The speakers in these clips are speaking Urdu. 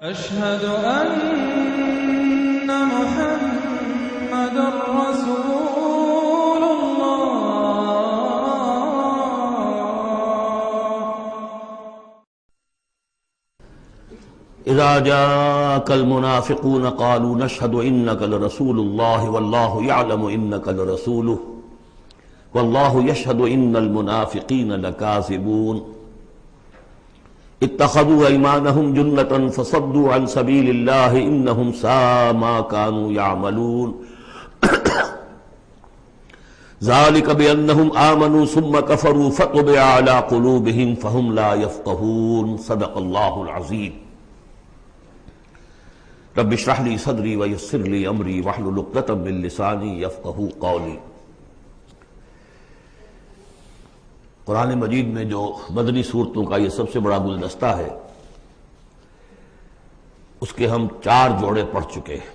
أشهد أن محمد رسول الله. إذا جاءك المنافقون قالوا نشهد إنك لرسول الله والله يعلم إنك لرسوله والله يشهد إن المنافقين لكاذبون اتخذوا أيمانهم جنة فصدوا عن سبيل الله إنهم ساء ما كانوا يعملون ذلك بأنهم آمنوا ثم كفروا فطبع على قلوبهم فهم لا يفقهون صدق الله العظيم. رب اشرح لي صدري ويسر لي أمري واحلل عقدة من لساني يفقهوا قولي. قرآن مجید میں جو مدنی صورتوں کا یہ سب سے بڑا گلدستہ ہے، اس کے ہم 4 جوڑے پڑھ چکے ہیں،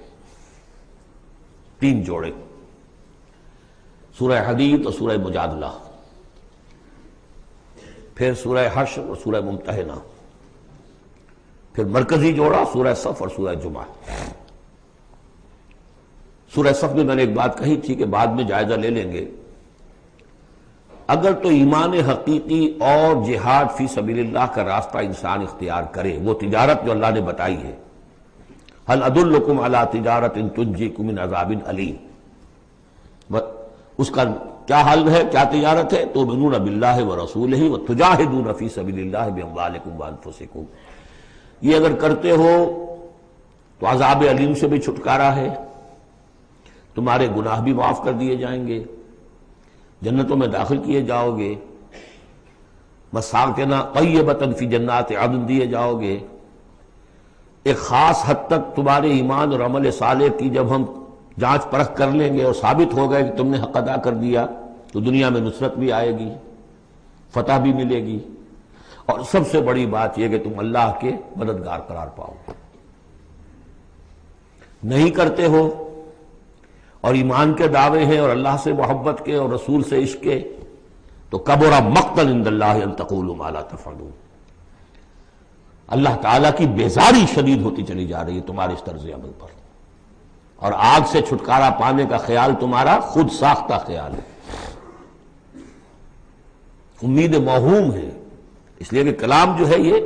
3 جوڑے، سورہ حدید اور سورہ مجادلہ، پھر سورہ حشر اور سورہ ممتحنہ، پھر مرکزی جوڑا سورہ صف اور سورہ جمعہ۔ سورہ صف میں نے ایک بات کہی تھی کہ بعد میں جائزہ لے لیں گے، اگر تو ایمان حقیقی اور جہاد فی سبیل اللہ کا راستہ انسان اختیار کرے، وہ تجارت جو اللہ نے بتائی ہے، هل ادلکم علی تجارت تنجیکم من عذاب علیم، اس کا کیا حل ہے، کیا تجارت ہے؟ تؤمنون باللہ ورسولہ وتجاہدون فی سبیل اللہ باموالکم وانفسکم، یہ اگر کرتے ہو تو عذاب علیم سے بھی چھٹکارا ہے، تمہارے گناہ بھی معاف کر دیے جائیں گے، جنتوں میں داخل کیے جاؤ گے، مساکن طیبۃ فی جنات عدن دیے جاؤ گے۔ ایک خاص حد تک تمہارے ایمان اور عمل صالح کی جب ہم جانچ پرکھ کر لیں گے اور ثابت ہو گئے کہ تم نے حق ادا کر دیا، تو دنیا میں نصرت بھی آئے گی، فتح بھی ملے گی، اور سب سے بڑی بات یہ کہ تم اللہ کے مددگار قرار پاؤ گے۔ نہیں کرتے ہو اور ایمان کے دعوے ہیں اور اللہ سے محبت کے اور رسول سے عشق کے، تو کبر مقتا عند اللہ ان تقولوا ما لا تفعلون، اللہ تعالیٰ کی بیزاری شدید ہوتی چلی جا رہی ہے تمہارے اس طرز عمل پر، اور آگ سے چھٹکارا پانے کا خیال تمہارا خود ساختہ خیال ہے، امید موہوم ہے، اس لیے کہ کلام جو ہے یہ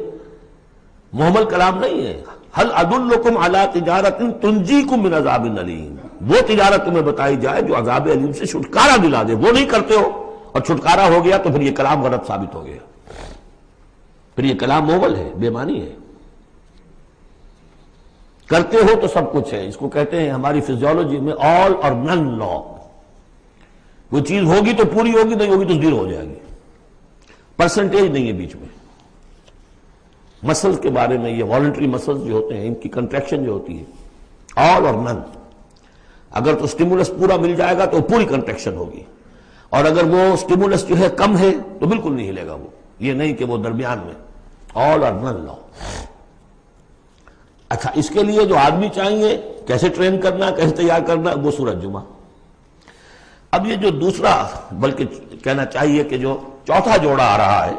محمل کلام نہیں ہے۔ هل ادلکم علی تجارت تنجیکم من عذاب علیم، وہ تجارت تمہیں بتائی جائے جو عذاب علیم سے چھٹکارا دلا دے، وہ نہیں کرتے ہو اور چھٹکارا ہو گیا تو پھر یہ کلام غلط ثابت ہو گیا، پھر یہ کلام محمل ہے، بے معنی ہے۔ کرتے ہو تو سب کچھ ہے، اس کو کہتے ہیں ہماری فزیولوجی میں آل اور نن لا، وہ چیز ہوگی تو پوری ہوگی، نہیں ہوگی تو زیرو ہو جائے گی، پرسنٹیج نہیں ہے بیچ میں۔ مسلز کے بارے میں، یہ والنٹری مسلز جو ہوتے ہیں، ان کی کنٹریکشن جو ہوتی ہے آل اور نن، اگر تو سٹیمولس پورا مل جائے گا تو پوری کنٹریکشن ہوگی، اور اگر وہ سٹیمولس جو ہے کم ہے تو بالکل نہیں ہلے گا وہ، یہ نہیں کہ وہ درمیان میں، آل اور نن لا۔ اچھا، اس کے لیے جو آدمی چاہیے کیسے ٹرین کرنا، کیسے تیار کرنا، وہ سورۃ جمعہ۔ اب یہ جو دوسرا، بلکہ کہنا چاہیے کہ جو چوتھا جوڑا آ رہا ہے،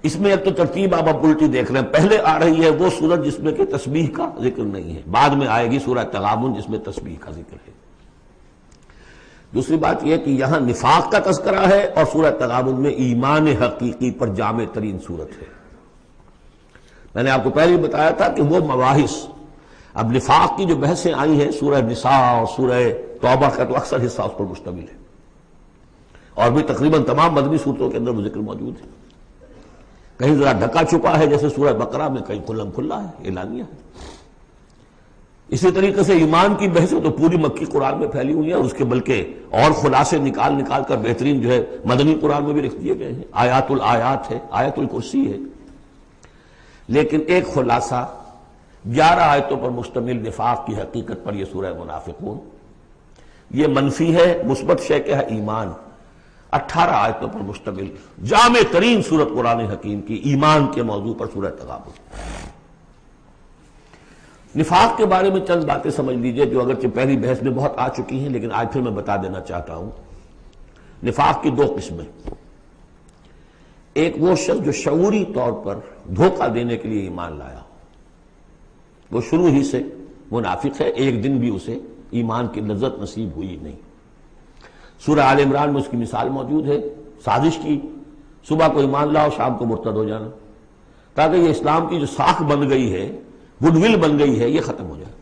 اس میں ایک تو ترتیب آپ الٹی دیکھ رہے ہیں، پہلے آ رہی ہے وہ سورت جس میں کہ تسبیح کا ذکر نہیں ہے، بعد میں آئے گی سورہ تغابن جس میں تسبیح کا ذکر ہے۔ دوسری بات یہ کہ یہاں نفاق کا تذکرہ ہے اور سورہ تغابن میں ایمان حقیقی پر جامع ترین سورت ہے۔ میں نے آپ کو پہلے بتایا تھا کہ وہ مباحث، اب نفاق کی جو بحثیں آئی ہیں سورہ نساء اور سورہ توبہ کا تو اکثر حصہ اس پر مشتمل ہے، اور بھی تقریباً تمام مدنی صورتوں کے اندر وہ ذکر موجود ہے، کہیں ذرا ڈھکا چھپا ہے جیسے سورہ بقرہ میں، کہیں کھلم کھلا ہے، اعلانیہ ہے۔ اسی طریقے سے ایمان کی بحثیں تو پوری مکی قرآن میں پھیلی ہوئی ہیں، اس کے بلکہ اور خلاصے نکال کر بہترین جو ہے مدنی قرآن میں بھی لکھ دیے گئے ہیں، آیات الآیات ہے، آیت الکرسی ہے۔ لیکن ایک خلاصہ 11 آیتوں پر مشتمل نفاق کی حقیقت پر یہ سورہ منافقون، یہ منفی ہے، مثبت شے کہ ہے ایمان، 18 آیتوں پر مشتمل جامع ترین سورت قرآن حکیم کی ایمان کے موضوع پر سورہ تغابن۔ نفاق کے بارے میں چند باتیں سمجھ لیجئے جو اگرچہ پہلی بحث میں بہت آ چکی ہیں، لیکن آج پھر میں بتا دینا چاہتا ہوں۔ نفاق کی 2 قسمیں، ایک وہ شخص جو شعوری طور پر دھوکہ دینے کے لیے ایمان لایا، وہ شروع ہی سے منافق ہے، ایک دن بھی اسے ایمان کی لذت نصیب ہوئی نہیں۔ سورہ آل عمران میں اس کی مثال موجود ہے، سازش کی، صبح کو ایمان لاؤ، شام کو مرتد ہو جانا، تاکہ یہ اسلام کی جو ساکھ بن گئی ہے، گڈ ول بن گئی ہے، یہ ختم ہو جائے۔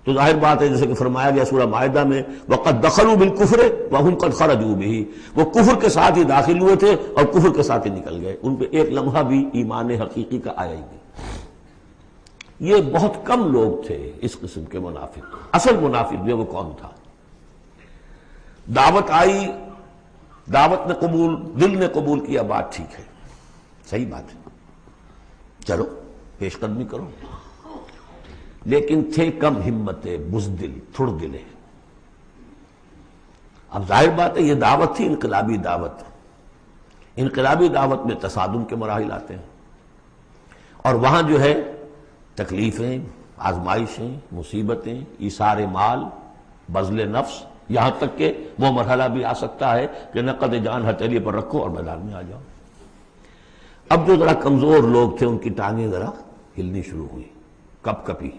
تو ظاہر بات ہے جیسے کہ فرمایا گیا سورہ مائدہ میں وَقَدْ دَخَلُوا بِالْكُفْرِ وَهُمْ قَدْ خَرَجُوا بِهِ، وہ کفر کے ساتھ ہی داخل ہوئے تھے اور کفر کے ساتھ ہی نکل گئے، ان پہ ایک لمحہ بھی ایمان حقیقی کا آیا ہی نہیں۔ یہ بہت کم لوگ تھے اس قسم کے منافق۔ اصل منافق جو وہ کون تھا؟ دعوت آئی، دعوت نے قبول، دل نے قبول کیا، بات ٹھیک ہے، صحیح بات ہے، چلو پیش قدمی کرو، لیکن تھے کم ہمتیں، بزدل، تھڑ دلے۔ اب ظاہر بات ہے یہ دعوت تھی انقلابی دعوت، انقلابی دعوت میں تصادم کے مراحل آتے ہیں، اور وہاں جو ہے تکلیفیں، آزمائشیں، مصیبتیں، ایثار مال، بذل نفس، یہاں تک کہ وہ مرحلہ بھی آ سکتا ہے کہ نقد جان ہتھیلی پر رکھو اور میدان میں آ جاؤ۔ اب جو ذرا کمزور لوگ تھے ان کی ٹانگیں ذرا ہلنی شروع ہوئی، کپ کپی۔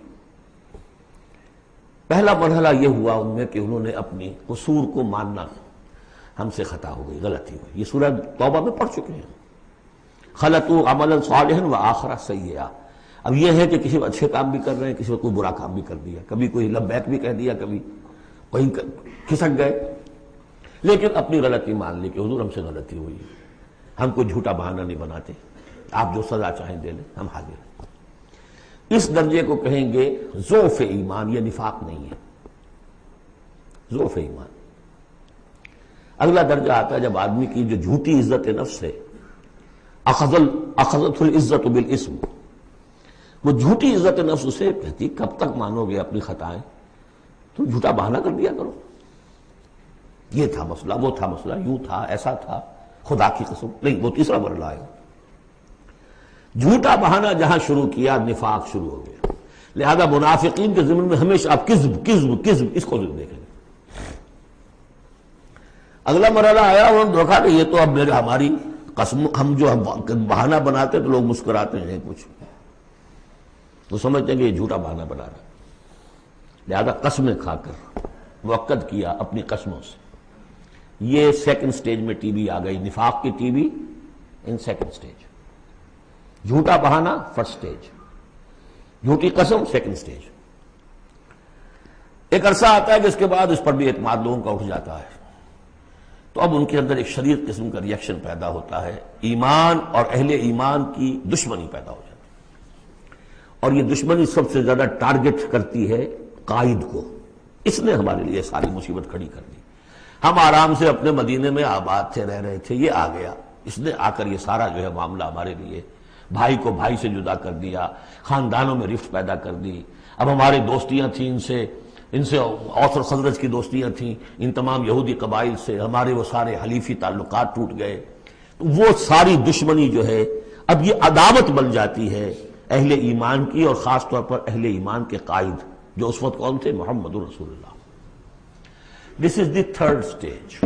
پہلا مرحلہ یہ ہوا ان میں کہ انہوں نے اپنی قصور کو ماننا، ہم سے خطا ہو گئی، غلطی ہوئی۔ یہ سورہ توبہ میں پڑھ چکے ہیں، خلطوا عملا صالحا وآخر سیئا۔ اب یہ ہے کہ کسی وقت اچھے کام بھی کر رہے ہیں، کسی وقت کوئی برا کام بھی کر دیا، کبھی کوئی لبیک بھی کہہ دیا، کبھی کہیں کھسک گئے، لیکن اپنی غلطی مان لی کہ حضور ہم سے غلطی ہوئی، ہم کوئی جھوٹا بہانہ نہیں بناتے، آپ جو سزا چاہیں دے لیں، ہم حاضر ہیں۔ اس درجے کو کہیں گے ضعف ایمان، یہ نفاق نہیں ہے، ضعف ایمان۔ اگلا درجہ آتا ہے جب آدمی کی جو جھوٹی عزت نفس ہے، اخذت العزت بالاسم، وہ جھوٹی عزت نفس اسے کہتی کب تک مانو گے اپنی خطائیں، تم جھوٹا بہانہ کر دیا کرو، یہ تھا مسئلہ، وہ تھا مسئلہ، یوں تھا، ایسا تھا، خدا کی قسم نہیں، وہ تیسرا مرحلہ ہے۔ جھوٹا بہانہ جہاں شروع کیا نفاق شروع ہو گیا۔ لہذا منافقین کے ضمن میں ہمیشہ آپ کذب کذب کذب اس کو دیکھیں گے۔ اگلا مرحلہ آیا، انہوں نے دیکھا کہ یہ تو اب ہماری قسم، ہم جو بہانہ بناتے تو لوگ مسکراتے ہیں، کچھ وہ سمجھتے ہیں کہ یہ جھوٹا بہانہ بنا رہا ہے، لہذا قسمیں کھا کر مؤکد کیا اپنی قسموں سے۔ یہ سیکنڈ سٹیج میں ٹی بی آ گئی، نفاق کی T B in second stage, جھوٹا بہانہ فرسٹ سٹیج، جھوٹی قسم سیکنڈ سٹیج۔ ایک عرصہ آتا ہے کہ اس کے بعد اس پر بھی اعتماد لوگوں کا اٹھ جاتا ہے، تو اب ان کے اندر ایک شدید قسم کا ریئیکشن پیدا ہوتا ہے، ایمان اور اہل ایمان کی دشمنی پیدا ہو جاتی ہے، اور یہ دشمنی سب سے زیادہ ٹارگٹ کرتی ہے قائد کو۔ اس نے ہمارے لیے ساری مصیبت کھڑی کر دی، ہم آرام سے اپنے مدینے میں آباد تھے، رہ رہے تھے، یہ آ گیا، اس نے آ کر یہ سارا جو ہے معاملہ ہمارے لیے، بھائی کو بھائی سے جدا کر دیا، خاندانوں میں رفت پیدا کر دی۔ اب ہماری دوستیاں تھیں ان سے اوس اور خزرج کی دوستیاں تھیں، ان تمام یہودی قبائل سے ہمارے وہ سارے حلیفی تعلقات ٹوٹ گئے، تو وہ ساری دشمنی جو ہے اب یہ عداوت بن جاتی ہے اہل ایمان کی، اور خاص طور پر اہل ایمان کے قائد جو اس وقت کون تھے؟ محمد رسول اللہ۔ دس از دی تھرڈ سٹیج۔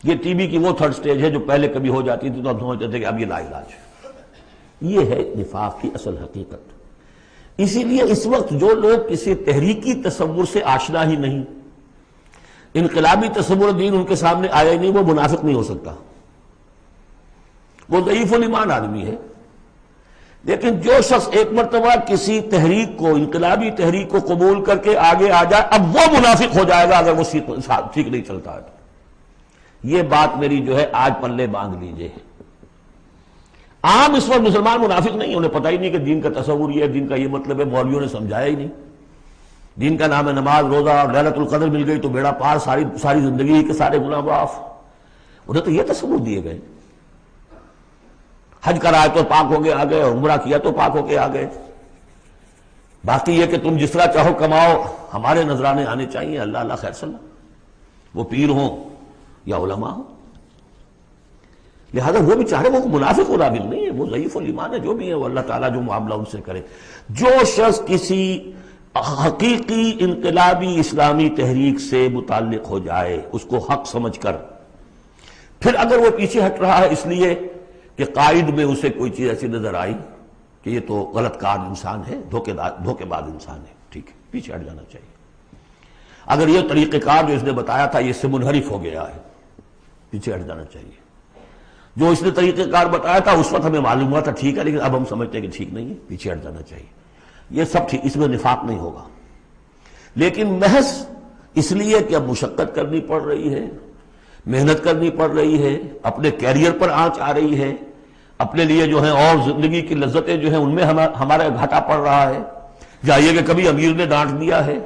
یہ ٹی بی کی وہ تھرڈ سٹیج ہے جو پہلے کبھی ہو جاتی تھی تو ہم سمجھتے تھے کہ اب یہ لا علاج ہے۔ یہ ہے نفاق کی اصل حقیقت۔ اسی لیے اس وقت جو لوگ کسی تحریکی تصور سے آشنا ہی نہیں، انقلابی تصور دین ان کے سامنے آیا ہی نہیں، وہ منافق نہیں ہو سکتا، وہ ضعیف الایمان آدمی ہے۔ لیکن جو شخص ایک مرتبہ کسی تحریک کو، انقلابی تحریک کو قبول کر کے آگے آ جائے، اب وہ منافق ہو جائے گا اگر وہ ٹھیک نہیں چلتا ہے۔ یہ بات میری جو ہے آج پلے باندھ لیجئے۔ عام اس وقت مسلمان منافق نہیں، انہیں پتہ ہی نہیں کہ دین کا تصور یہ ہے، دین کا یہ مطلب ہے، مولویوں نے سمجھایا ہی نہیں۔ دین کا نام ہے نماز، روزہ، اور لیلۃ القدر مل گئی تو بیڑا پار، ساری زندگی کے سارے گناہ معاف۔ انہیں تو یہ تصور دیے گئے، حج کرائے تو پاک ہو کے آ گئے، اور عمرہ کیا تو پاک ہو کے آ گئے۔ باقی یہ کہ تم جس طرح چاہو کماؤ، ہمارے نذرانے آنے چاہیے، اللہ اللہ خیر صلی اللہ، وہ پیر ہوں یا علماء ہوں۔ لہذا وہ بھی چاہ رہے، وہ منافق و رابل نہیں ہے، وہ ضعیف الایمان ہے، جو بھی ہے وہ اللہ تعالیٰ جو معاملہ ان سے کرے۔ جو شخص کسی حقیقی انقلابی اسلامی تحریک سے متعلق ہو جائے، اس کو حق سمجھ کر، پھر اگر وہ پیچھے ہٹ رہا ہے اس لیے کہ قائد میں اسے کوئی چیز ایسی نظر آئی کہ یہ تو غلط کار انسان ہے، دھوکے باز انسان ہے، ٹھیک ہے، پیچھے ہٹ جانا چاہیے۔ اگر یہ طریقہ کار جو اس نے بتایا تھا یہ اس سے منحرف ہو گیا ہے، پیچھے ہٹ جانا چاہیے۔ جو اس نے طریقہ کار بتایا تھا اس وقت ہمیں معلوم ہوا تھا ٹھیک ہے، لیکن اب ہم سمجھتے ہیں کہ ٹھیک نہیں ہے، پیچھے ہٹ جانا چاہیے۔ یہ سب ٹھیک، اس میں نفاق نہیں ہوگا، لیکن محض اس لیے کہ اب مشقت کرنی پڑ رہی ہے، محنت کرنی پڑ رہی ہے، اپنے کیریئر پر آنچ آ رہی ہے، اپنے لیے جو ہیں اور زندگی کی لذتیں جو ہیں ان میں ہمارا گھاٹا پڑ رہا ہے، جائیے کہ کبھی امیر نے ڈانٹ دیا ہے،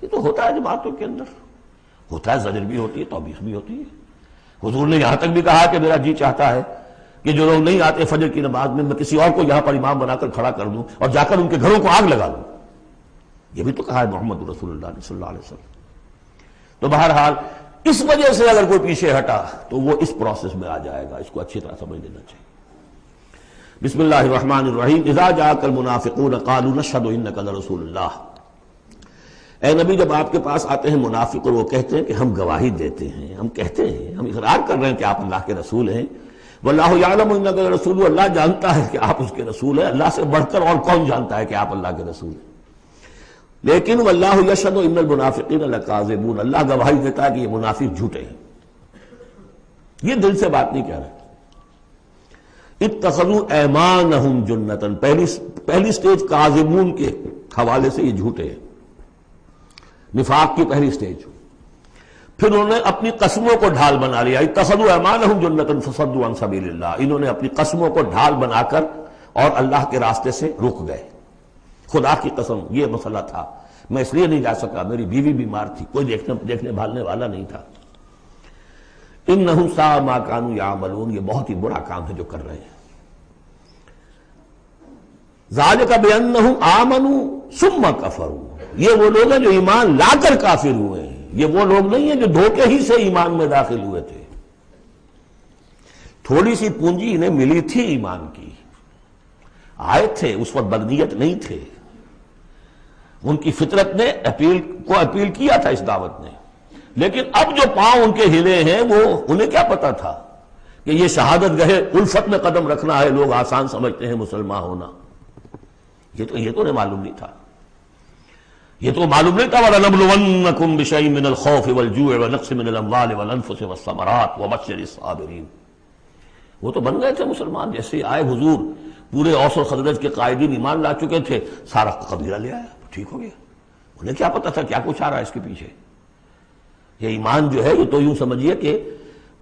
یہ تو ہوتا ہے جماعتوں کے اندر، ہوتا ہے، زجر بھی ہوتی ہے، توبیخ بھی ہوتی ہے۔ حضور نے یہاں تک بھی کہا کہ میرا جی چاہتا ہے کہ جو لوگ نہیں آتے فجر کی نماز میں کسی اور کو یہاں پر امام بنا کر کھڑا کر دوں اور جا کر ان کے گھروں کو آگ لگا دوں، یہ بھی تو کہا ہے محمد رسول اللہ صلی اللہ علیہ وسلم۔ تو بہرحال اس وجہ سے اگر کوئی پیچھے ہٹا تو وہ اس پروسیس میں آ جائے گا، اس کو اچھی طرح سمجھ لینا چاہیے۔ بسم اللہ الرحمن الرحیم، اذا جاءک المنافقون قالوا نشهد انک لرسول اللہ۔ اے نبی جب آپ کے پاس آتے ہیں منافق اور وہ کہتے ہیں کہ ہم گواہی دیتے ہیں، ہم کہتے ہیں، ہم اقرار کر رہے ہیں کہ آپ اللہ کے رسول ہیں، واللہ یعلم انک لرسول، اللہ جانتا ہے کہ آپ اس کے رسول ہیں، اللہ سے بڑھ کر اور کون جانتا ہے کہ آپ اللہ کے رسول ہیں، لیکن واللہ یشہد ان المنافقین لکاذبون، اللہ گواہی دیتا ہے کہ یہ منافق جھوٹے ہیں، یہ دل سے بات نہیں کہہ رہے۔ اتخذوا ایمانہم جنۃ، پہلی سٹیج کاذبون کے حوالے سے یہ جھوٹے ہیں، نفاق کی پہلی سٹیج۔ پھر انہوں نے اپنی قسموں کو ڈھال بنا لیا، اتخذوا ایمانہم جنۃ فصدوا عن سبیل اللہ، انہوں نے اپنی قسموں کو ڈھال بنا کر اور اللہ کے راستے سے رک گئے۔ خدا کی قسم یہ مسئلہ تھا، میں اس لیے نہیں جا سکا، میری بیوی بیمار تھی، کوئی دیکھنے بھالنے والا نہیں تھا۔ انہم ساء ما کانوا یعملون، یہ بہت ہی برا کام ہے جو کر رہے ہیں۔ ذالک بانہم آمنوا ثم کفروا، یہ وہ لوگ ہیں جو ایمان لا کر کافر ہوئے ہیں، یہ وہ لوگ نہیں ہیں جو دھوکے ہی سے ایمان میں داخل ہوئے تھے۔ تھوڑی سی پونجی انہیں ملی تھی ایمان کی، آئے تھے، اس وقت بدنیت نہیں تھے، ان کی فطرت نے اپیل کیا تھا اس دعوت نے، لیکن اب جو پاؤں ان کے ہلے ہیں وہ انہیں کیا پتا تھا کہ یہ شہادت گاہ الفت میں قدم رکھنا ہے، لوگ آسان سمجھتے ہیں مسلمان ہونا، یہ تو انہیں معلوم نہیں تھا، یہ تو معلوم نہیں تھا۔ وَلَنَبْلُوَنَّكُمْ بِشَيْءٍ مِّنَ الْخَوْفِ وَالْجُوعِ وَنَقْصٍ مِّنَ الْأَمْوَالِ وَالْأَنفُسِ وَالثَّمَرَاتِ وَبَشِّرِ الصَّابِرِينَ، وہ تو بن گئے تھے مسلمان، جیسے آئے حضور، پورے اوس و خزرج کے قائدین ایمان لا چکے تھے، سارا قبیلہ لے آیا، ٹھیک ہو گیا، انہیں کیا پتا تھا کیا کچھ آ رہا ہے اس کے پیچھے۔ یہ ایمان جو ہے یہ تو یوں سمجھیے کہ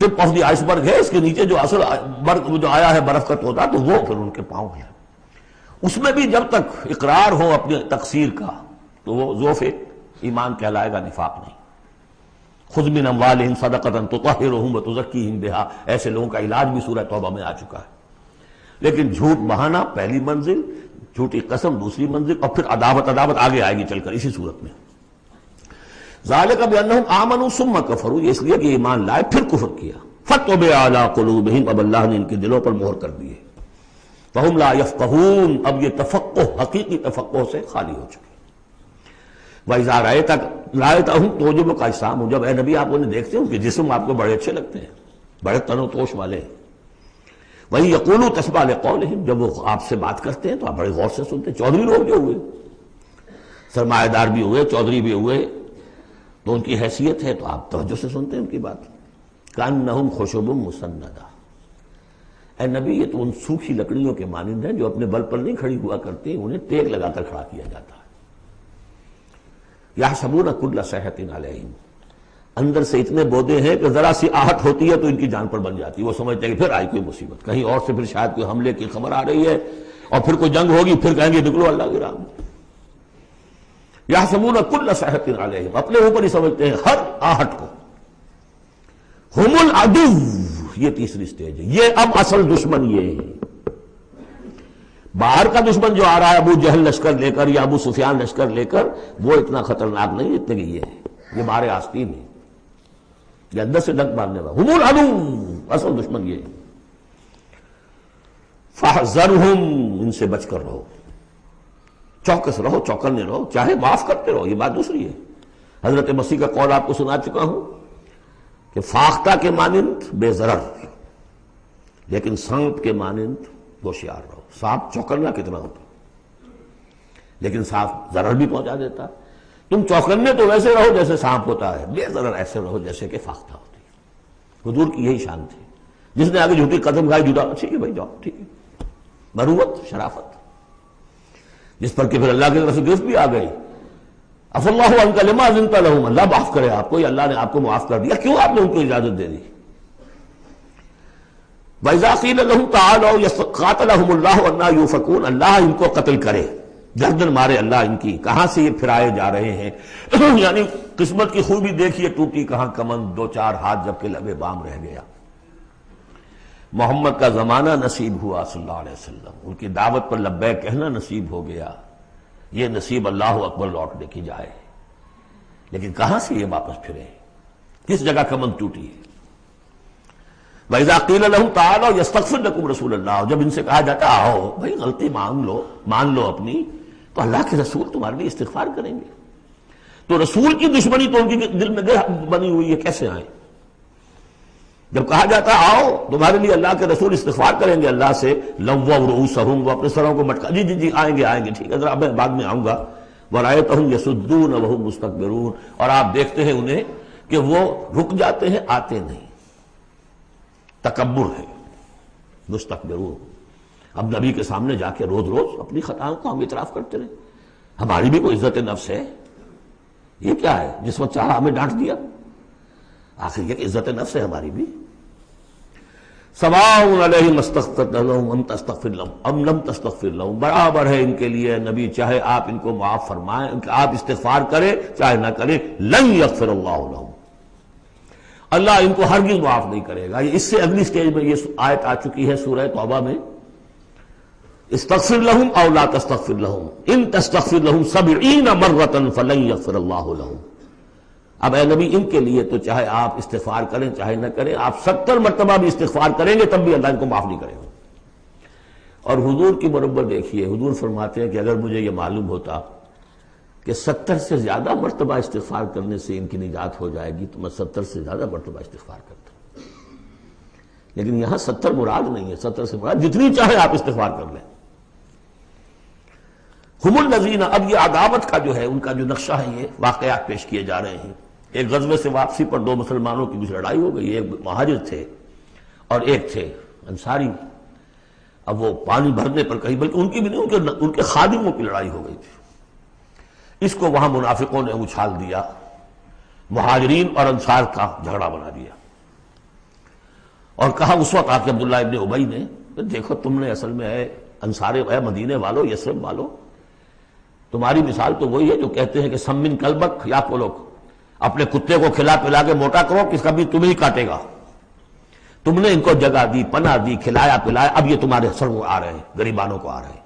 ٹپ آف دی آئس برگ ہے، اس کے نیچے جو اصل برگ جو آیا ہے برف کا تودا، تو وہ پھر ان کے پاؤں ہے۔ اس میں بھی جب تک اقرار ہو اپنے تقصیر کا تو وہ ذوف ایمان کہلائے گا، نفاق نہیں۔ خذ من اموالہم صدقۃ تطہرہم وتزکیہم بہا، ایسے لوگوں کا علاج بھی سورہ توبہ میں آ چکا ہے۔ لیکن جھوٹ بہانا پہلی منزل، جھوٹی قسم دوسری منزل، اور پھر عداوت آگے آئے گی چل کر اسی صورت میں۔ ذالک بانہم آمنوا ثم کفروا، یہ اس لیے کہ ایمان لائے پھر کفر کیا۔ فطبع علی قلوبہم، اب اللہ نے ان کے دلوں پر مہر کر دی ہے۔ فہم لا یفقہون، اب یہ تفقہ حقیقی تفقہ سے خالی ہو چکے۔ وَإِذَا رَأَيْتَهُمْ تُعْجِبُكَ أَجْسَامُهُمْ، جب اے نبی آپ انہیں دیکھتے ہیں ان کے جسم آپ کو بڑے اچھے لگتے ہیں، بڑے تن و توش والے ہیں۔ وَإِن يَقُولُوا تَسْمَعْ لِقَوْلِهِمْ، جب وہ آپ سے بات کرتے ہیں تو آپ بڑے غور سے سنتے ہیں۔ چودھری لوگ جو ہوئے، سرمایہ دار بھی ہوئے، چودھری بھی ہوئے، تو ان کی حیثیت ہے تو آپ توجہ سے سنتے ہیں ان کی بات۔ كَأَنَّهُمْ خُشُبٌ مُّسَنَّدَةٌ، اے نبی یہ تو ان سوکھی لکڑیوں کے مانند ہیں جو اپنے بل پر نہیں کھڑی ہوا کرتی، انہیں ٹیک لگا کر کھڑا کیا جاتا ہے۔ یحسبون کل صیحۃ علیہم، اندر سے اتنے بودے ہیں کہ ذرا سی آہٹ ہوتی ہے تو ان کی جان پر بن جاتی ہے، وہ سمجھتے ہیں کہ پھر آئی کوئی مصیبت، کہیں اور سے پھر شاید کوئی حملے کی خبر آ رہی ہے اور پھر کوئی جنگ ہوگی، پھر کہیں گے نکلو اللہ کی راہ میں۔ یحسبون کل صیحۃ علیہم، اپنے اوپر ہی سمجھتے ہیں ہر آہٹ کو۔ ہم العدو، یہ تیسری سٹیج ہے، یہ اب اصل دشمن یہ ہے۔ باہر کا دشمن جو آ رہا ہے ابو جہل لشکر لے کر یا ابو سفیان لشکر لے کر، وہ اتنا خطرناک نہیں جتنے کہ یہ ہے، یہ مارے آستین ہے، یہ اندر سے ڈنک مارنے والا۔ ہم العدو، اصل دشمن یہ ہے۔ فاحذرہم، ان سے بچ کر رہو، چوکس رہو، چوکنے رہو، چاہے معاف کرتے رہو، یہ بات دوسری ہے۔ حضرت مسیح کا قول آپ کو سنا چکا ہوں کہ فاختہ کے مانند بے ضرر، لیکن سانپ کے مانند ہوشیار رہو. سانپ چوکنا کتنا ہوتا لیکن سانپ ضرر بھی پہنچا دیتا. تم چوکنے تو ویسے رہو جیسے سانپ ہوتا ہے، بے ضرر ایسے رہو جیسے کہ فاختہ ہوتی ہے. حضور کی یہی شان تھی. جس نے آگے جھوٹی قدم کھائی جھوٹا، ٹھیک ہے بھائی جاؤ، ٹھیک ہے. مروت، شرافت، جس پر کہ پھر اللہ کی طرف سے گرفت بھی آ گئی. عفا اللہ عنک لما اذنت لهم، اللہ معاف کرے آپ کو، یا اللہ نے آپ کو معاف کر دیا، کیوں آپ نے ان کو اجازت دے دی. وَإِذَا قِيلَ لَهُمْ تَعَالَوْا قَاتَلَهُمُ اللَّهُ أَنَّىٰ يُؤْفَكُونَ، اللہ ان کو قتل کرے، گردن مارے اللہ ان کی، کہاں سے یہ پھرائے جا رہے ہیں. یعنی قسمت کی خوبی دیکھیے، ٹوٹی کہاں کمن، دو چار ہاتھ جب کہ لبے بام رہ گیا. محمد کا زمانہ نصیب ہوا صلی اللہ علیہ وسلم، ان کی دعوت پر لبیک کہنا نصیب ہو گیا. یہ نصیب اللہ اکبر لوٹنے کی جائے، لیکن کہاں سے یہ واپس پھرے، کس جگہ کمن ٹوٹی ہے. وَإِذَا قِيلَ لَهُمْ تَعَالَوْا يَسْتَغْفِرْ لَكُمْ رَسُولُ اللَّهُ، جب ان سے کہا جاتا آؤ بھائی غلطی مان لو اپنی، تو اللہ کے رسول تمہارے لیے استغفار کریں گے. تو رسول کی دشمنی تو ان کے دل میں بنی ہوئی ہے، کیسے آئیں. جب کہا جاتا آؤ تمہارے لیے اللہ کے رسول استغفار کریں گے اللہ سے، لَوَّوْا رُؤُوسَهُمْ، وہ اپنے سروں کو مٹکا، جی آئیں گے ٹھیک ہے ذرا میں بعد میں آؤں گا. وَرَأَيْتَهُمْ يَصُدُّونَ وَهُمْ مُسْتَكْبِرُونَ، اور آپ دیکھتے ہیں انہیں کہ وہ رک جاتے ہیں، آتے نہیں. تکبر ہے، مستکبرون. اب نبی کے سامنے جا کے روز اپنی خطاؤں کو ہم اعتراف کرتے رہے. ہماری بھی کوئی عزت نفس ہے، یہ کیا ہے جس وقت چاہا ہمیں ڈانٹ دیا. آخر یہ کہ عزت نفس ہے ہماری بھی. سواء علیہم استغفرت لہم ام تستغفر لہم ام لم تستغفر لہم، برابر ہے ان کے لیے نبی، چاہے آپ ان کو معاف فرمائیں، آپ استغفار کریں چاہے نہ کریں، لن یغفر اللہ لہم، اللہ ان کو ہرگز معاف نہیں کرے گا. اس سے اگلی سٹیج میں یہ آیت آ چکی ہے سورہ توبہ میں، استغفر لہم او لا تستغفر لہم ان تستغفر لہم 70 مرۃ فلن یغفر اللہ لہم. اب اے نبی ان کے لیے تو چاہے آپ استغفار کریں چاہے نہ کریں، آپ 70 مرتبہ بھی استغفار کریں گے تب بھی اللہ ان کو معاف نہیں کرے گا. اور حضور کی مربت دیکھیے، حضور فرماتے ہیں کہ اگر مجھے یہ معلوم ہوتا کہ 70 سے زیادہ مرتبہ استغفار کرنے سے ان کی نجات ہو جائے گی تو میں 70 سے زیادہ مرتبہ استغفار کرتا. لیکن یہاں 70 مراد نہیں ہے، 70 سے مراد جتنی چاہے آپ استغفار کر لیں. ہم الذین، اب یہ عداوت کا جو ہے ان کا جو نقشہ ہے، یہ واقعات پیش کیے جا رہے ہیں. ایک غزوے سے واپسی پر دو مسلمانوں کی کچھ لڑائی ہو گئی، ایک مہاجر تھے اور ایک تھے انصاری. اب وہ پانی بھرنے پر کہیں، بلکہ ان کی بھی نہیں، ان کے خادموں کی لڑائی ہو گئی تھی. اس کو وہاں منافقوں نے اچھال دیا، مہاجرین اور انصار کا جھگڑا بنا دیا، اور کہا اس وقت آ کے عبداللہ ابن ابی نے، دیکھو تم نے اصل میں ہے انصار، اے مدینے والو، یثرب والو، تمہاری مثال تو وہی ہے جو کہتے ہیں کہ سمن کلبک یا کولوک، اپنے کتے کو کھلا پلا کے موٹا کرو کہ کبھی تمہیں ہی کاٹے گا. تم نے ان کو جگہ دی، پناہ دی، کھلایا پلایا، اب یہ تمہارے سر کو آ رہے ہیں، غریبانوں کو آ رہے ہیں.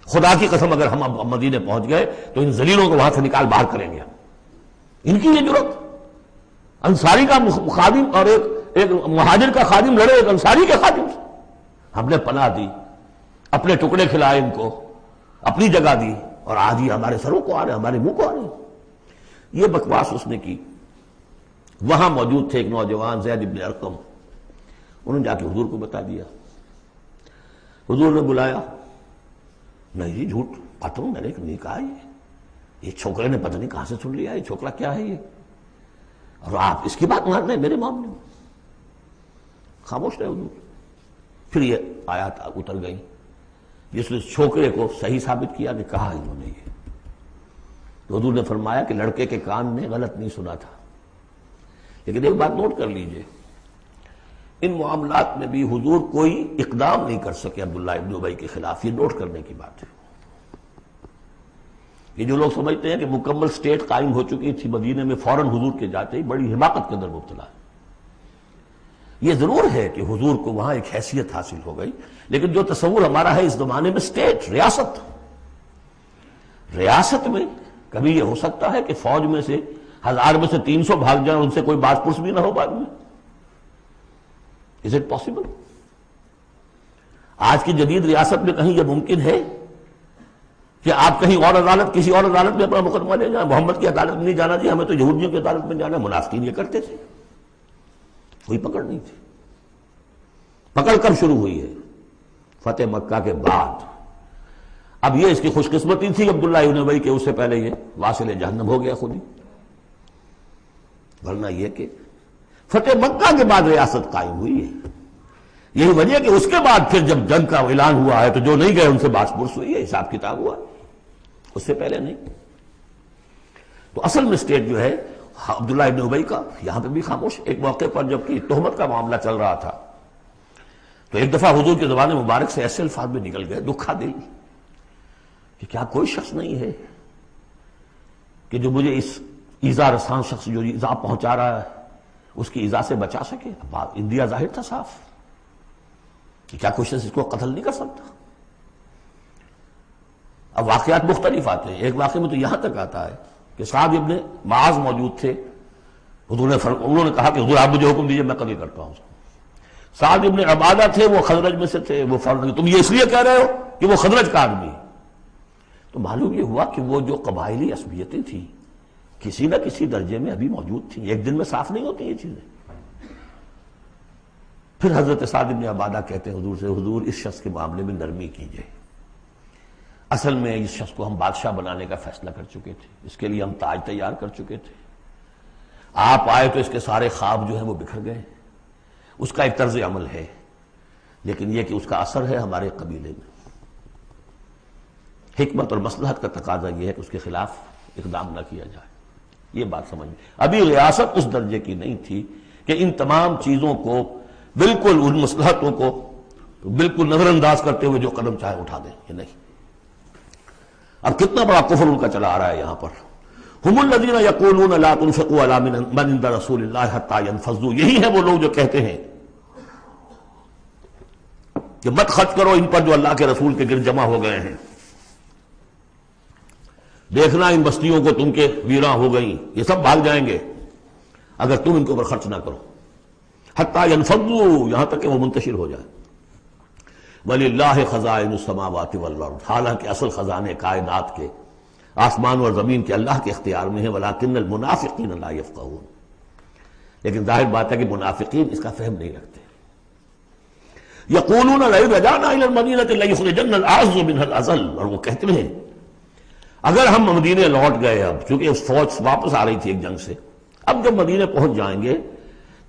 خدا کی قسم اگر ہم اب مدینے پہنچ گئے تو ان ذلیلوں کو وہاں سے نکال باہر کریں گے. ان کی یہ جرت، انصاری کا خادم اور ایک مہاجر کا خادم لڑے ایک انصاری کے خادم سے. ہم نے پناہ دی، اپنے ٹکڑے کھلائے ان کو، اپنی جگہ دی، اور آج یہ ہمارے سروں کو آ رہے ہیں، ہمارے منہ کو آ رہے ہیں. یہ بکواس اس نے کی. وہاں موجود تھے ایک نوجوان زید ابن ارقم، انہوں نے جا کے حضور کو بتا دیا. حضور نے بلایا، نہیں جی جھوٹ پتہ میں نے نہیں کہا، یہ چھوکرے نے پتہ نہیں کہاں سے سن لیا، یہ چھوکرا کیا ہے یہ، اور آپ اس کی بات مان رہے ہیں میرے معاملے میں. خاموش رہے حضور. پھر یہ آیات اتر گئی جس نے چھوکرے کو صحیح ثابت کیا کہ کہا انہوں نے یہ. تو حضور نے فرمایا کہ لڑکے کے کان نے غلط نہیں سنا تھا. لیکن ایک بات نوٹ کر لیجئے، ان معاملات میں بھی حضور کوئی اقدام نہیں کر سکے عبداللہ ابن ابی کے خلاف. یہ نوٹ کرنے کی بات ہے. یہ جو لوگ سمجھتے ہیں کہ مکمل سٹیٹ قائم ہو چکی تھی مدینے میں، فوراً حضور کے جاتے ہی بڑی حماقت کے اندر مبتلا ہے. یہ ضرور ہے کہ حضور کو وہاں ایک حیثیت حاصل ہو گئی، لیکن جو تصور ہمارا ہے اس زمانے میں سٹیٹ، ریاست میں کبھی یہ ہو سکتا ہے کہ فوج میں سے 1000 میں سے 300 بھاگ جائیں، ان سے کوئی بات پرس بھی نہ ہو بعد میں. Is it possible؟ آج کی جدید ریاست میں کہیں یہ ممکن ہے کہ آپ کہیں اور عدالت، کسی اور عدالت میں اپنا مقدمہ لے جائیں؟ محمد کی عدالت میں نہیں جانا چاہیے، ہمیں تو یہودیوں کی عدالت میں جانا ہے. منافقین یہ کرتے تھے، کوئی پکڑ نہیں تھی. پکڑ کب شروع ہوئی ہے؟ فتح مکہ کے بعد. اب یہ اس کی خوش قسمتی تھی عبداللہ ابن ابی کہ اس سے پہلے یہ واصل جہنم ہو گیا خود ہی، ورنہ یہ کہ فتح مکہ کے بعد ریاست قائم ہوئی ہے. یہی وجہ کہ اس کے بعد پھر جب جنگ کا اعلان ہوا ہے تو جو نہیں گئے ان سے باس پرس ہوئی ہے، حساب کتاب ہوا، اس سے پہلے نہیں. تو اصل مسٹیک جو ہے عبداللہ ابن ابی کا یہاں پہ بھی خاموش. ایک موقع پر جب کہ تہمت کا معاملہ چل رہا تھا تو ایک دفعہ حضور کے زبان مبارک سے ایسے الفاظ میں نکل گئے، دکھا دل، کہ کیا کوئی شخص نہیں ہے کہ جو مجھے اس ایذا رساں شخص جو ایذا پہنچا رہا ہے اس کی ایذا سے بچا سکے. اب انڈیا ظاہر تھا صاف کہ کیا کوئی شخص اس کو قتل نہیں کر سکتا. اب واقعات مختلف آتے ہیں. ایک واقعے میں تو یہاں تک آتا ہے کہ سعد ابن معاذ موجود تھے، حضور نے انہوں نے کہا کہ حضور آپ مجھے حکم دیجئے میں قتل کرتا ہوں. سعد ابن عبادہ تھے، وہ خزرج میں سے تھے. وہ فوراً تم یہ اس لیے کہہ رہے ہو کہ وہ خزرج کا آدمی ہے. تو معلوم یہ ہوا کہ وہ جو قبائلی عصبیتیں تھیں کسی نہ کسی درجے میں ابھی موجود تھیں. ایک دن میں صاف نہیں ہوتی یہ چیزیں. پھر حضرت سعد ابن عبادہ کہتے ہیں حضور سے، حضور اس شخص کے معاملے میں نرمی کیجئے. اصل میں اس شخص کو ہم بادشاہ بنانے کا فیصلہ کر چکے تھے، اس کے لیے ہم تاج تیار کر چکے تھے. آپ آئے تو اس کے سارے خواب جو ہیں وہ بکھر گئے. اس کا ایک طرز عمل ہے لیکن یہ کہ اس کا اثر ہے ہمارے قبیلے میں. حکمت اور مصلحت کا تقاضا یہ ہے کہ اس کے خلاف اقدام نہ کیا جائے. یہ بات سمجھ. ابھی ریاست اس درجے کی نہیں تھی کہ ان تمام چیزوں کو بالکل، ان مصلحتوں کو بالکل نظر انداز کرتے ہوئے جو قدم چاہے اٹھا دیں. یہ نہیں. اب کتنا بڑا کفر ان کا چلا آ رہا ہے یہاں پر. ہم الذین یقولون لا تنفقوا علی من عند رسول اللہ حتی ینفضوا. یہی ہیں وہ لوگ جو کہتے ہیں کہ مت خرچ کرو ان پر جو اللہ کے رسول کے گرد جمع ہو گئے ہیں. دیکھنا ان بستیوں کو تم کے ویراں ہو گئیں، یہ سب بھاگ جائیں گے اگر تم ان کے اوپر خرچ نہ کرو. حتی ینفضوا، یہاں تک کہ وہ منتشر ہو جائے. وَلِلَّهِ خَزَائِنُ السَّمَاوَاتِ وَالْأَرْضِ، حالانکہ اصل خزانے کائنات کے آسمان اور زمین کے اللہ کے اختیار میں ہیں. وَلَٰكِنَّ الْمُنَافِقِينَ لَا يَفْقَهُونَ، لیکن ظاہر بات ہے کہ منافقین اس کا فہم نہیں رکھتے. يَقُولُونَ لَئِن رَجَعْنَا إِلَى الْمَدِينَةِ لَيُخْرِجَنَّ الْأَعَزُّ مِنْهَا الْأَذَلَّ، اور وہ کہتے ہیں اگر ہم مدینے لوٹ گئے، اب چونکہ فوج واپس آ رہی تھی ایک جنگ سے، اب جب مدینے پہنچ جائیں گے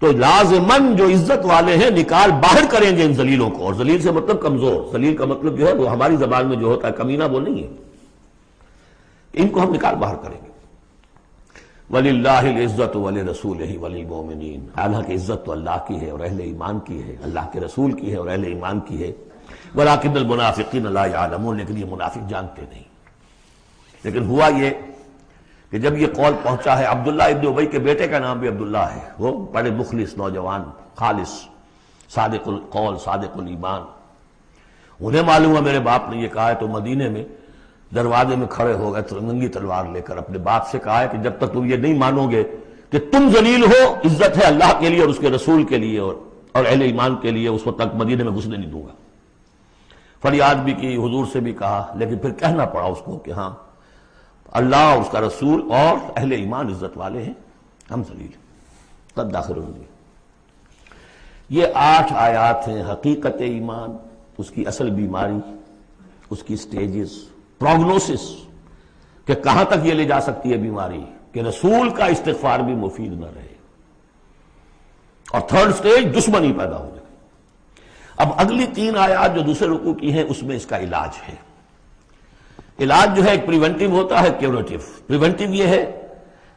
تو لازماً جو عزت والے ہیں نکال باہر کریں گے ان ذلیلوں کو. اور ذلیل سے مطلب کمزور، ذلیل کا مطلب جو ہے وہ ہماری زبان میں جو ہوتا ہے کمینہ وہ نہیں ہے. ان کو ہم نکال باہر کریں گے. وَلِلَّهِ الْعِزَّةُ وَلِرَسُولِهِ وَلِلْمُؤْمِنِينَ، حالانکہ عزت تو اللہ کی ہے اور اہل ایمان کی ہے، اللہ کے رسول کی ہے اور اہل ایمان کی ہے. وَلَٰكِنَّ الْمُنَافِقِينَ لَا يَعْلَمُونَ، لیکن یہ منافق جانتے نہیں. لیکن ہوا یہ کہ جب یہ قول پہنچا ہے، عبداللہ ابن ابی کے بیٹے کا نام بھی عبداللہ ہے، وہ بڑے مخلص نوجوان، خالص، صادق القول، صادق الایمان. انہیں معلوم ہے میرے باپ نے یہ کہا ہے، تو مدینے میں دروازے میں کھڑے ہو گئے ننگی تلوار لے کر. اپنے باپ سے کہا ہے کہ جب تک تم یہ نہیں مانو گے کہ تم ذلیل ہو، عزت ہے اللہ کے لیے اور اس کے رسول کے لیے اور اہل ایمان کے لیے، اس وقت تک مدینے میں گھسنے نہیں دوں گا. فریاد بھی کی، حضور سے بھی کہا، لیکن پھر کہنا پڑا اس کو کہ ہاں اللہ اور اس کا رسول اور اہل ایمان عزت والے ہیں، ہم ذلیل ہیں. تب داخل ہوں گے. یہ 8 آیات ہیں حقیقت ایمان، اس کی اصل بیماری، اس کی سٹیجز، پروگنوسس کہ کہاں تک یہ لے جا سکتی ہے بیماری کہ رسول کا استغفار بھی مفید نہ رہے. اور 3rd سٹیج دشمنی پیدا ہو جائے. اب اگلی 3 آیات جو دوسرے رکوع کی ہیں اس میں اس کا علاج ہے. علاج جو ہے ایک پریونٹیو ہوتا ہے، کیوریٹیو. پریونٹیو یہ ہے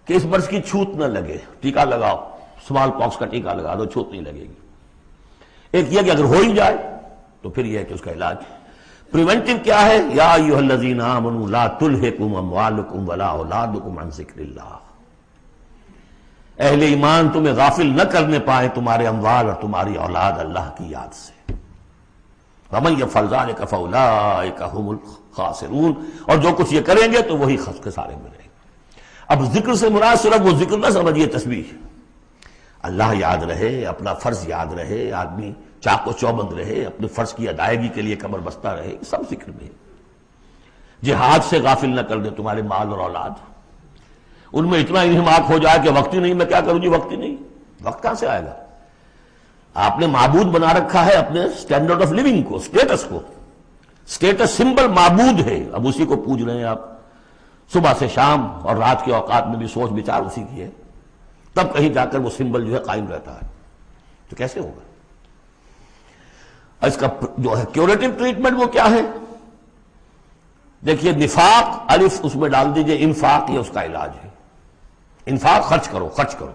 کہ اس مرض کی چھوت نہ لگے، ٹیکہ لگاؤ، اسمال پاکس کا ٹیکہ لگا دو، چھوت نہیں لگے گی. ایک یہ کہ اگر ہو ہی جائے تو پھر یہ ہے کہ اس کا علاج. پریونٹیو کیا ہے؟ یا ایھا الذین آمنوا لا تلھکم اموالکم ولا اولادکم عن ذکر اللہ. اہل ایمان تمہیں غافل نہ کرنے پائے تمہارے اموال اور تمہاری اولاد اللہ کی یاد سے. وَمَن يَفْعَلْ ذَلِكَ فَأُولَٰئِكَ هُمُ الْخَاسِرُونَ، اور جو کچھ یہ کریں گے تو وہی خسارے میں رہیں گے. اب ذکر سے مراد صرف وہ ذکر نہ سمجھیے تسبیح. اللہ یاد رہے، اپنا فرض یاد رہے، آدمی چاق و چوبند رہے، اپنے فرض کی ادائیگی کے لیے کمر بستہ رہے، سب ذکر میں. جہاد سے غافل نہ کر دیں تمہارے مال اور اولاد. ان میں اتنا انہماک ہو جائے کہ وقت ہی نہیں، میں کیا کروں جی، وقت ہی نہیں. وقت کہاں سے آئے گا؟ آپ نے معبود بنا رکھا ہے اپنے سٹینڈرڈ آف لیونگ کو، سٹیٹس کو، سٹیٹس سمبل معبود ہے، اب اسی کو پوج رہے ہیں آپ صبح سے شام، اور رات کے اوقات میں بھی سوچ بچار اسی کی ہے، تب کہیں جا کر وہ سمبل جو ہے قائم رہتا ہے، تو کیسے ہوگا؟ اس کا جو ہے کیوریٹو ٹریٹمنٹ وہ کیا ہے؟ دیکھیے نفاق الف اس میں ڈال دیجئے، انفاق یہ اس کا علاج ہے، انفاق خرچ کرو خرچ کرو۔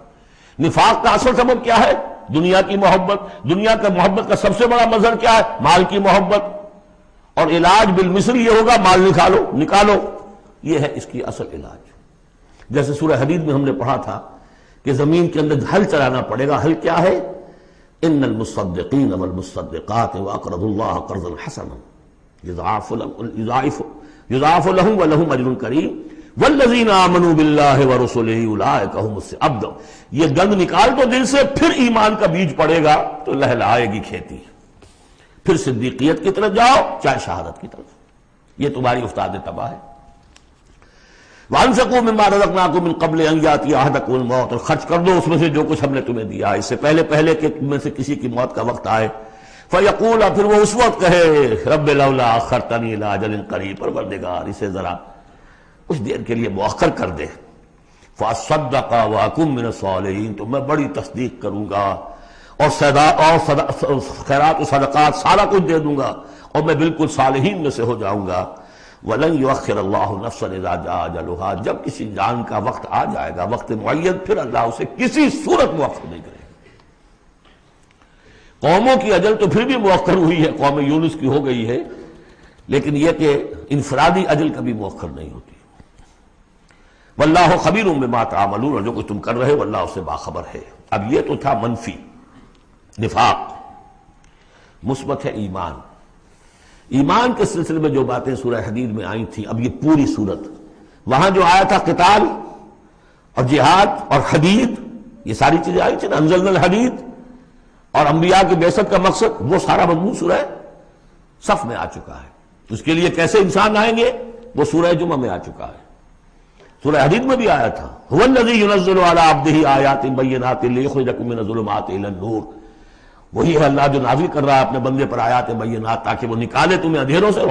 نفاق کا اصل سبب کیا ہے؟ دنیا کی محبت، دنیا کا محبت کا سب سے بڑا مظہر کیا ہے؟ مال کی محبت، اور علاج بالمثل یہ ہوگا مال نکالو، یہ ہے اس کی اصل علاج۔ جیسے سورہ حدید میں ہم نے پڑھا تھا کہ زمین کے اندر ہل چلانا پڑے گا، ہل کیا ہے؟ ان المصدقین والمصدقات واقرضوا اللہ قرضا حسنا یضاعف لهم ولهم اجر کریم والذین آمنوا باللہ ورسلہ اولئک هم الصادقون۔ یہ گند نکال دو دل سے، پھر ایمان کا بیج پڑے گا تو لہلائے گی کھیتی، پھر صدیقیت کی طرف جاؤ چاہے شہادت کی طرف، یہ تمہاری استاد تباہ ہے۔ وَأَنفِقُوا مِمَّا رَزَقْنَاكُم مِّن قَبْلِ أَن يَأْتِيَ أَحَدَكُمُ الْمَوْتُ، اور خرچ کر دو اس میں سے جو کچھ ہم نے تمہیں دیا، اس سے پہلے کہ تم میں سے کسی کی موت کا وقت آئے۔ فَيَقُولَ، پھر وہ اس وقت کہے، رَبِّ لَوْلَا أَخَّرْتَنِي إِلَىٰ أَجَلٍ قَرِيبٍ، پروردگار اسے ذرا کچھ دیر کے لیے مؤخر کر دے۔ فَأَصَّدَّقَ وَأَكُن مِّنَ الصَّالِحِينَ، تو میں بڑی تصدیق کروں گا اور خیرات و صدقات سارا کچھ دے دوں گا، اور میں بالکل صالحین میں سے ہو جاؤں گا۔ وَلَن يُؤَخِّرَ اللَّهُ نَفْسًا إِذَا جَاءَ أَجَلُهَا، جب کسی جان کا وقت آ جائے گا، وقت معین، پھر اللہ اسے کسی صورت مؤخر نہیں کرے گا۔ قوموں کی اجل تو پھر بھی مؤخر ہوئی ہے، قوم یونس کی ہو گئی ہے، لیکن یہ کہ انفرادی اجل کبھی مؤخر نہیں ہوتی۔ وَاللَّهُ خَبِيرٌ بِمَا تَعْمَلُونَ، اور جو کچھ تم کر رہے ہو اللہ اس سے باخبر ہے۔ اب یہ تو تھا منفی نفاق، مثبت ہے ایمان۔ ایمان کے سلسلے میں جو باتیں سورہ حدید میں آئی تھیں، اب یہ پوری صورت، وہاں جو آیا تھا قتال اور جہاد اور حدید، یہ ساری چیزیں آئی تھیں نا، انزلنا الحدید، اور انبیاء کی بعثت کا مقصد، وہ سارا مضمون سورہ صف میں آ چکا ہے۔ اس کے لیے کیسے انسان آئیں گے وہ سورہ جمعہ میں آ چکا ہے۔ سورہ حدید میں بھی آیا تھا، هو الذی ينزل علی عبدہ آیات بینات لیخرجکم من الظلمات الی النور، وہی ہے اللہ جو نازل کر رہا ہے اپنے بندے پر آیات بینات تاکہ وہ نکالے تمہیں اندھیروں سے